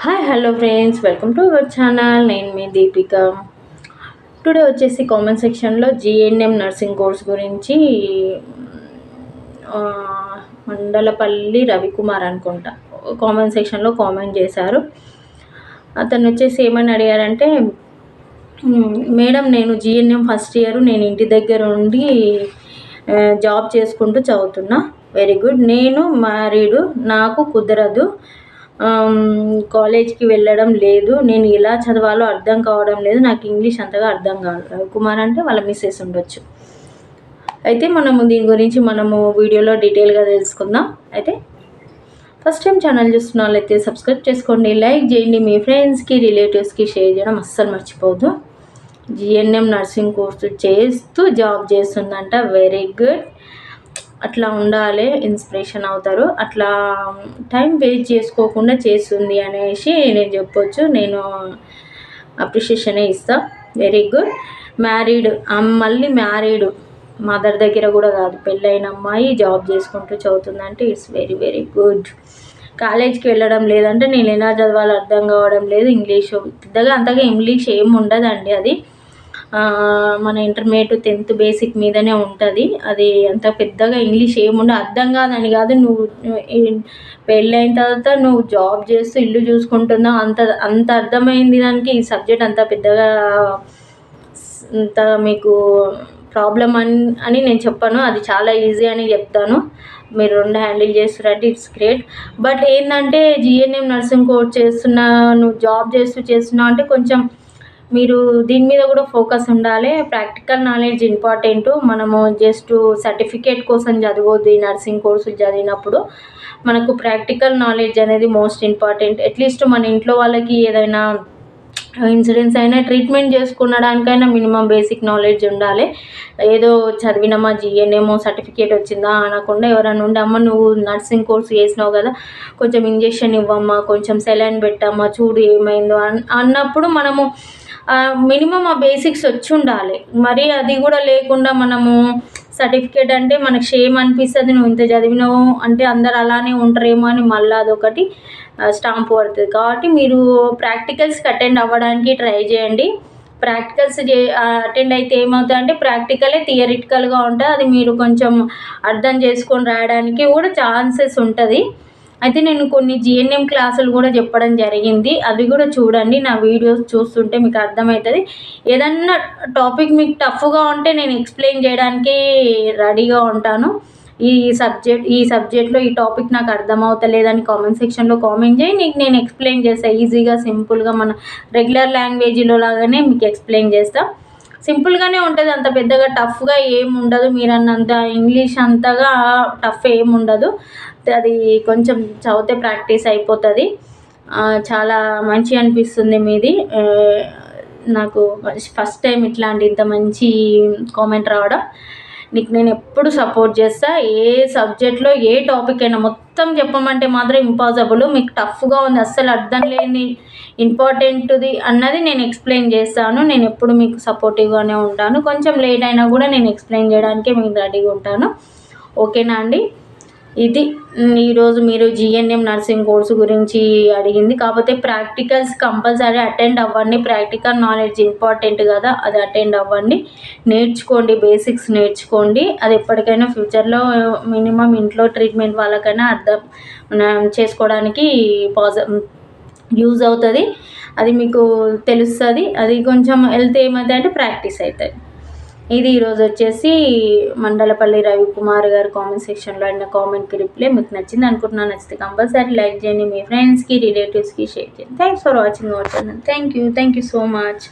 Hi hello friends, welcome to our channel. నేను మీ Deepika. Today వచ్చేసి comment సెక్షన్లో జిఎన్ఎం నర్సింగ్ కోర్స్ గురించి మండలపల్లి రవికుమార్ అనుకుంటా కామెంట్ సెక్షన్లో కామెంట్ చేశారు. అతను వచ్చేసి ఏమని అడిగారంటే, మేడం నేను జిఎన్ఎం ఫస్ట్ ఇయర్, నేను ఇంటి దగ్గర ఉండి జాబ్ చేసుకుంటూ చదువుతున్నా. Very good. నేను మ్యారీడు, నాకు కుదరదు, కాలేజ్కి వెళ్ళడం లేదు, నేను ఎలా చదవాలో అర్థం కావడం లేదు, నాకు ఇంగ్లీష్ అంతగా అర్థం కాదు. రవికుమార్ అంటే వాళ్ళ మిస్సెస్ ఉండొచ్చు. అయితే దీని గురించి వీడియోలో డీటెయిల్గా తెలుసుకుందాం. అయితే ఫస్ట్ టైం ఛానల్ చూస్తున్న వాళ్ళైతే సబ్స్క్రైబ్ చేసుకోండి, లైక్ చేయండి, మీ ఫ్రెండ్స్కి రిలేటివ్స్కి షేర్ చేయడం అస్సలు మర్చిపోవద్దు. జిఎన్ఎం నర్సింగ్ కోర్సు చేస్తూ జాబ్ చేస్తుందంట. Very good. అట్లా ఉండాలి, ఇన్స్పిరేషన్ అవుతారు. అట్లా టైం వేస్ట్ చేసుకోకుండా చేస్తుంది అనేసి నేను చెప్పొచ్చు. నేను అప్రిషియేషనే ఇస్తా. Very good. మ్యారీడ్, మళ్ళీ మ్యారీడ్, మదర్ దగ్గర కూడా కాదు, పెళ్ళైన అమ్మాయి జాబ్ చేసుకుంటూ చదువుతుందంటే ఇట్స్ వెరీ వెరీ గుడ్. కాలేజ్కి వెళ్ళడం లేదంటే నేను ఎలా చదవాలో అర్థం కావడం లేదు, ఇంగ్లీషు పెద్దగా అంతగా ఇంగ్లీష్ ఏమి ఉండదండి. అది మన ఇంటర్మీడియట్ 10th బేసిక్ మీదనే ఉంటుంది. అది అంత పెద్దగా ఇంగ్లీష్ ఏముండదు. అర్థం కాదని కాదు, నువ్వు పెళ్ళైన తర్వాత నువ్వు జాబ్ చేస్తూ ఇల్లు చూసుకుంటున్నావు, అంత అర్థమైంది దానికి. ఈ సబ్జెక్ట్ అంత పెద్దగా అంత మీకు ప్రాబ్లం అని నేను చెప్పాను. అది చాలా ఈజీ అని చెప్తాను. మీరు 2 హ్యాండిల్ చేస్తున్నారంటే ఇట్స్ గ్రేట్. బట్ ఏంటంటే జిఎన్ఎం నర్సింగ్ కోర్స్ చేస్తున్నా, నువ్వు జాబ్ చేస్తున్నావు అంటే కొంచెం మీరు దీని మీద కూడా ఫోకస్ ఉండాలి. Practical knowledge important. మనము జస్ట్ సర్టిఫికేట్ కోసం చదవద్దు. ఈ నర్సింగ్ కోర్సు చదివినప్పుడు మనకు ప్రాక్టికల్ నాలెడ్జ్ అనేది మోస్ట్ ఇంపార్టెంట్. అట్లీస్ట్ మన ఇంట్లో వాళ్ళకి ఏదైనా ఇన్సూరెన్స్ అయినా, ట్రీట్మెంట్ చేసుకునడానికైనా మినిమం బేసిక్ నాలెడ్జ్ ఉండాలి. ఏదో చదివినామా జిఎన్ఎమో సర్టిఫికేట్ వచ్చిందా అనకుండా ఎవరైనా ఉండి, అమ్మ నువ్వు నర్సింగ్ కోర్స్ చేసినావు కదా, కొంచెం ఇంజెక్షన్ ఇవ్వమ్మా, కొంచెం సెలైన్ పెట్టమ్మా, చూడు ఏమైందో అన్నప్పుడు మనము మినిమం ఆ బేసిక్స్ వచ్చి ఉండాలి. మరి అది కూడా లేకుండా మనము సర్టిఫికేట్ అంటే మనకు షేమ్ అనిపిస్తుంది. నువ్వు ఇంత చదివినావు అంటే అందరు అలానే ఉంటారేమో అని మళ్ళీ అదొకటి స్టాంప్ పడుతుంది. కాబట్టి మీరు ప్రాక్టికల్స్కి అటెండ్ అవ్వడానికి ట్రై చేయండి. ప్రాక్టికల్స్ అటెండ్ అయితే ఏమవుతుందంటే ప్రాక్టికలే థియరిటికల్గా ఉంటుంది. అది మీరు కొంచెం అర్థం చేసుకొని రాయడానికి కూడా ఛాన్సెస్ ఉంటుంది. అయితే నేను కొన్ని జిఎన్ఎం క్లాసులు కూడా చెప్పడం జరిగింది. అవి కూడా చూడండి. నా వీడియోస్ చూస్తుంటే మీకు అర్థమవుతుంది. ఏదన్నా టాపిక్ మీకు టఫ్గా ఉంటే నేను ఎక్స్ప్లెయిన్ చేయడానికి రెడీగా ఉంటాను. ఈ సబ్జెక్ట్లో ఈ టాపిక్ నాకు అర్థమవుతలేదని కామెంట్ సెక్షన్లో కామెంట్ చేయి, నీకు నేను ఎక్స్ప్లెయిన్ చేస్తాను. ఈజీగా సింపుల్గా మన రెగ్యులర్ లాంగ్వేజ్లో లాగానే మీకు ఎక్స్ప్లెయిన్ చేస్తాను. సింపుల్గానే ఉంటుంది, అంత పెద్దగా టఫ్గా ఏమి ఉండదు. మీరు అన్నంత ఇంగ్లీష్ అంతగా టఫ్ ఏమి ఉండదు. అది కొంచెం చదివితే ప్రాక్టీస్ అయిపోతుంది. చాలా మంచి అనిపిస్తుంది మీది. నాకు ఫస్ట్ టైం ఇట్లాంటి ఇంత మంచి కామెంట్ రావడం. నీకు నేను ఎప్పుడు సపోర్ట్ చేస్తా. ఏ సబ్జెక్ట్లో ఏ టాపిక్ అయినా మొత్తం చెప్పమంటే మాత్రం ఇంపాసిబుల్. మీకు టఫ్గా ఉంది, అస్సలు అర్థం లేని ఇంపార్టెంట్ది అన్నది నేను ఎక్స్ప్లెయిన్ చేస్తాను. నేను ఎప్పుడు మీకు సపోర్టివ్గానే ఉంటాను. కొంచెం లేట్ అయినా కూడా నేను ఎక్స్ప్లెయిన్ చేయడానికి మీకు రెడీగా ఉంటాను. ఓకేనా అండి? ఇది ఈరోజు మీరు జిఎన్ఎం నర్సింగ్ కోర్సు గురించి అడిగింది. కాకపోతే ప్రాక్టికల్స్ కంపల్సరీ అటెండ్ అవ్వండి. ప్రాక్టికల్ నాలెడ్జ్ ఇంపార్టెంట్ కదా, అది అటెండ్ అవ్వండి. నేర్చుకోండి, బేసిక్స్ నేర్చుకోండి. అది ఎప్పటికైనా ఫ్యూచర్లో మినిమం ఇంట్లో ట్రీట్మెంట్ వాళ్ళకైనా అర్థం చేసుకోవడానికి యూజ్ అవుతుంది. అది మీకు తెలుస్తుంది. అది కొంచెం హెల్త్ ఏమవుతుంది అంటే ప్రాక్టీస్ అవుతుంది. ఇది ఈరోజు వచ్చేసి మండలపల్లి రవికుమార్ గారు కామెంట్ సెక్షన్లో అడిగిన కామెంట్కి రిప్లై. మీకు నచ్చింది అనుకుంటున్నాను. నచ్చితే కంపల్సరీ లైక్ చేయండి, మీ ఫ్రెండ్స్కి రిలేటివ్స్కి షేర్ చేయండి. Thanks for watching our channel. Thank you so much.